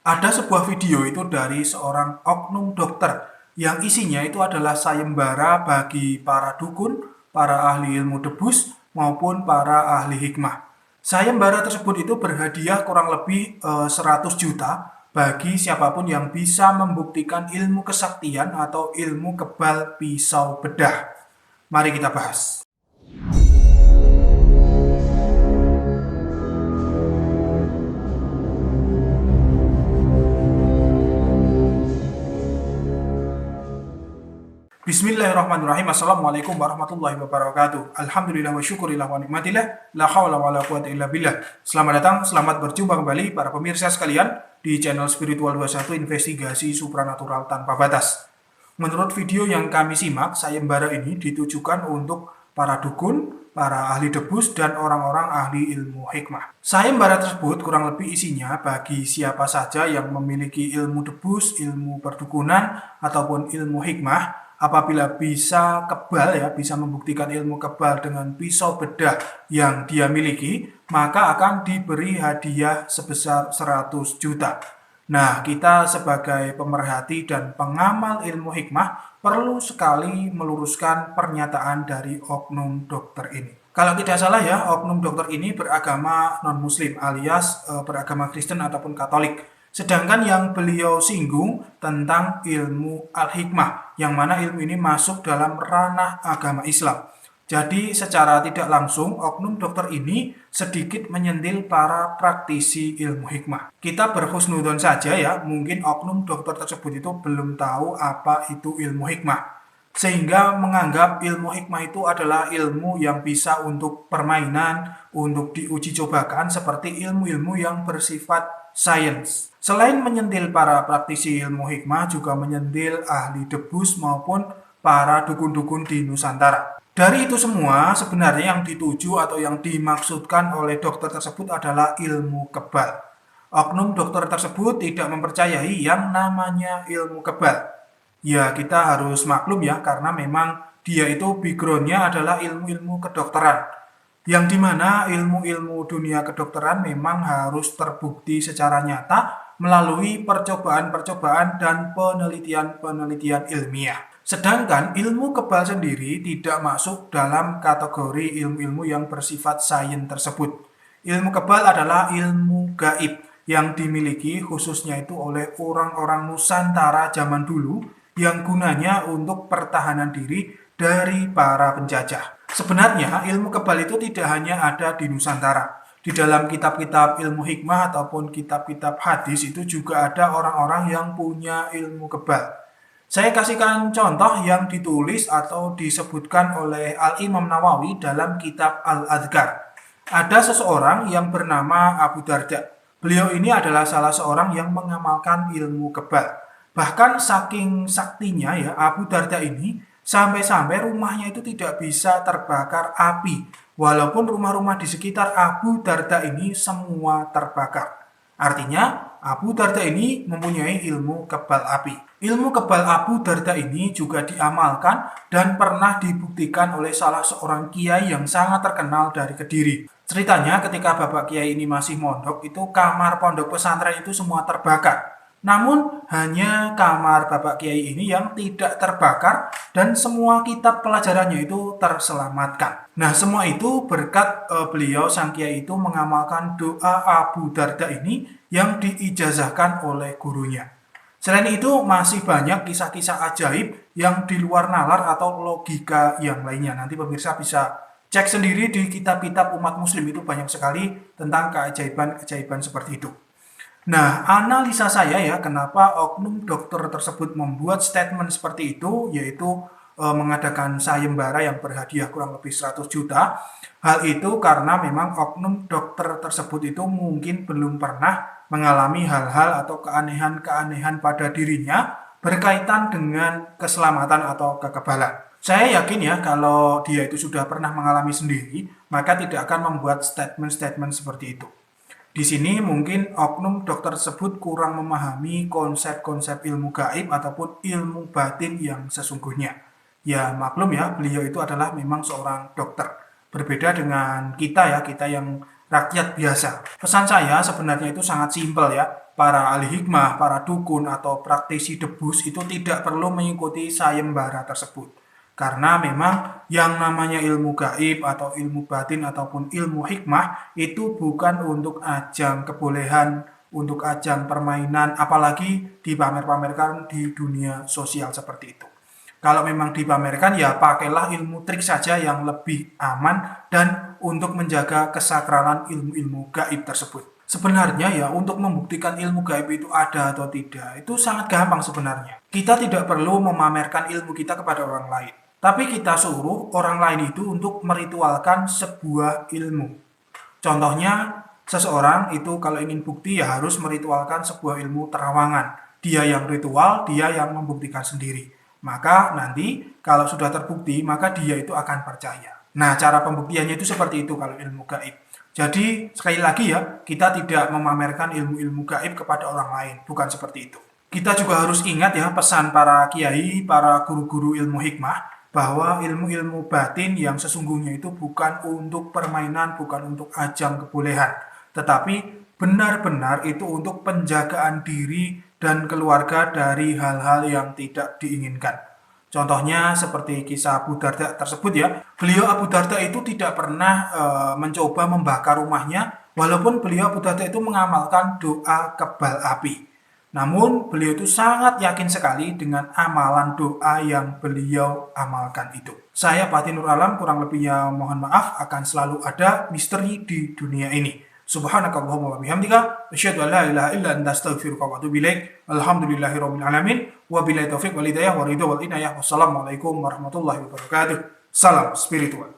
Ada sebuah video itu dari seorang oknum dokter yang isinya itu adalah sayembara bagi para dukun, para ahli ilmu debus, maupun para ahli hikmah. Sayembara tersebut itu berhadiah kurang lebih 100 juta bagi siapapun yang bisa membuktikan ilmu kesaktian atau ilmu kebal pisau bedah. Mari kita bahas. Bismillahirrahmanirrahim. Assalamualaikum warahmatullahi wabarakatuh. Alhamdulillah wa syukurillah wa nikmatillah. La hawla wa la quwata illa billah. Selamat datang, selamat berjumpa kembali para pemirsa sekalian di channel Spiritual 21 Investigasi Supranatural Tanpa Batas. Menurut video yang kami simak, sayembara ini ditujukan untuk para dukun, para ahli debus, dan orang-orang ahli ilmu hikmah. Sayembara tersebut kurang lebih isinya bagi siapa saja yang memiliki ilmu debus, ilmu perdukunan, ataupun ilmu hikmah. Apabila bisa kebal bisa membuktikan ilmu kebal dengan pisau bedah yang dia miliki, maka akan diberi hadiah sebesar 100 juta. Nah, kita sebagai pemerhati dan pengamal ilmu hikmah perlu sekali meluruskan pernyataan dari oknum dokter ini. Kalau tidak salah oknum dokter ini beragama non-muslim alias beragama Kristen ataupun Katolik. Sedangkan yang beliau singgung tentang ilmu al-hikmah, yang mana ilmu ini masuk dalam ranah agama Islam. Jadi secara tidak langsung, oknum dokter ini sedikit menyentil para praktisi ilmu hikmah. Kita berhusnudon saja mungkin oknum dokter tersebut itu belum tahu apa itu ilmu hikmah. Sehingga menganggap ilmu hikmah itu adalah ilmu yang bisa untuk permainan, untuk diuji cobakan seperti ilmu-ilmu yang bersifat sains. Selain menyentil para praktisi ilmu hikmah, juga menyentil ahli debus maupun para dukun-dukun di Nusantara. Dari itu semua, sebenarnya yang dituju atau yang dimaksudkan oleh dokter tersebut adalah ilmu kebal. Oknum dokter tersebut tidak mempercayai yang namanya ilmu kebal. Ya, kita harus maklum karena memang dia itu background-nya adalah ilmu-ilmu kedokteran. Yang dimana ilmu-ilmu dunia kedokteran memang harus terbukti secara nyata melalui percobaan-percobaan dan penelitian-penelitian ilmiah. Sedangkan ilmu kebal sendiri tidak masuk dalam kategori ilmu-ilmu yang bersifat sains tersebut. Ilmu kebal adalah ilmu gaib yang dimiliki khususnya itu oleh orang-orang Nusantara zaman dulu yang gunanya untuk pertahanan diri dari para penjajah. Sebenarnya ilmu kebal itu tidak hanya ada di Nusantara. Di dalam kitab-kitab ilmu hikmah ataupun kitab-kitab hadis itu juga ada orang-orang yang punya ilmu kebal. Saya kasihkan contoh yang ditulis atau disebutkan oleh Al-Imam Nawawi dalam kitab Al-Adhkar. Ada seseorang yang bernama Abu Darda. Beliau ini adalah salah seorang yang mengamalkan ilmu kebal. Bahkan saking saktinya Abu Darda ini sampai-sampai rumahnya itu tidak bisa terbakar api. Walaupun rumah-rumah di sekitar Abu Darda ini semua terbakar. Artinya Abu Darda ini mempunyai ilmu kebal api. Ilmu kebal Abu Darda ini juga diamalkan dan pernah dibuktikan oleh salah seorang kiai yang sangat terkenal dari Kediri. Ceritanya ketika Bapak Kiai ini masih mondok, itu kamar pondok pesantren itu semua terbakar. Namun hanya kamar Bapak Kiai ini yang tidak terbakar dan semua kitab pelajarannya itu terselamatkan. Nah, semua itu berkat beliau sang Kiai itu mengamalkan doa Abu Darda ini yang diijazahkan oleh gurunya. Selain itu masih banyak kisah-kisah ajaib yang di luar nalar atau logika yang lainnya. Nanti pemirsa bisa cek sendiri di kitab-kitab umat muslim, itu banyak sekali tentang keajaiban-keajaiban seperti itu. Nah, analisa saya kenapa oknum dokter tersebut membuat statement seperti itu, yaitu mengadakan sayembara yang berhadiah kurang lebih 100 juta. Hal itu karena memang oknum dokter tersebut itu mungkin belum pernah mengalami hal-hal atau keanehan-keanehan pada dirinya berkaitan dengan keselamatan atau kekebalan. Saya yakin kalau dia itu sudah pernah mengalami sendiri, maka tidak akan membuat statement-statement seperti itu. Di sini mungkin oknum dokter tersebut kurang memahami konsep-konsep ilmu gaib ataupun ilmu batin yang sesungguhnya. Ya maklum beliau itu adalah memang seorang dokter. Berbeda dengan kita kita yang rakyat biasa. Pesan saya sebenarnya itu sangat simpel ya. Para ahli hikmah, para dukun atau praktisi debus itu tidak perlu mengikuti sayembara tersebut. Karena memang yang namanya ilmu gaib atau ilmu batin ataupun ilmu hikmah itu bukan untuk ajang kebolehan, untuk ajang permainan, apalagi dipamer-pamerkan di dunia sosial seperti itu. Kalau memang dipamerkan ya pakailah ilmu trik saja yang lebih aman dan untuk menjaga kesakralan ilmu-ilmu gaib tersebut. Sebenarnya ya untuk membuktikan ilmu gaib itu ada atau tidak itu sangat gampang sebenarnya. Kita tidak perlu memamerkan ilmu kita kepada orang lain. Tapi kita suruh orang lain itu untuk meritualkan sebuah ilmu. Contohnya seseorang itu kalau ingin bukti ya harus meritualkan sebuah ilmu terawangan. Dia yang ritual, dia yang membuktikan sendiri. Maka nanti kalau sudah terbukti, maka dia itu akan percaya. Nah, cara pembuktiannya itu seperti itu kalau ilmu gaib. Jadi, sekali lagi ya, kita tidak memamerkan ilmu-ilmu gaib kepada orang lain. Bukan seperti itu. Kita juga harus ingat ya pesan para kiai, para guru-guru ilmu hikmah, bahwa ilmu-ilmu batin yang sesungguhnya itu bukan untuk permainan, bukan untuk ajang kebolehan. Tetapi benar-benar itu untuk penjagaan diri dan keluarga dari hal-hal yang tidak diinginkan. Contohnya seperti kisah Abu Darda tersebut ya. Beliau Abu Darda itu tidak pernah mencoba membakar rumahnya, walaupun beliau Abu Darda itu mengamalkan doa kebal api. Namun beliau itu sangat yakin sekali dengan amalan doa yang beliau amalkan itu. Saya Batinur Alam kurang lebihnya mohon maaf, akan selalu ada misteri di dunia ini. Subhanakallahumma wa bihamdika asyhadu an la ilaha illa anta astaghfiruka wa atubu ilaik. Alhamdulillahirabbil alamin. Wabillahi taufiq wal hidayah wa ridha wal inayah. Wassalamualaikum warahmatullahi wabarakatuh. Salam spiritual.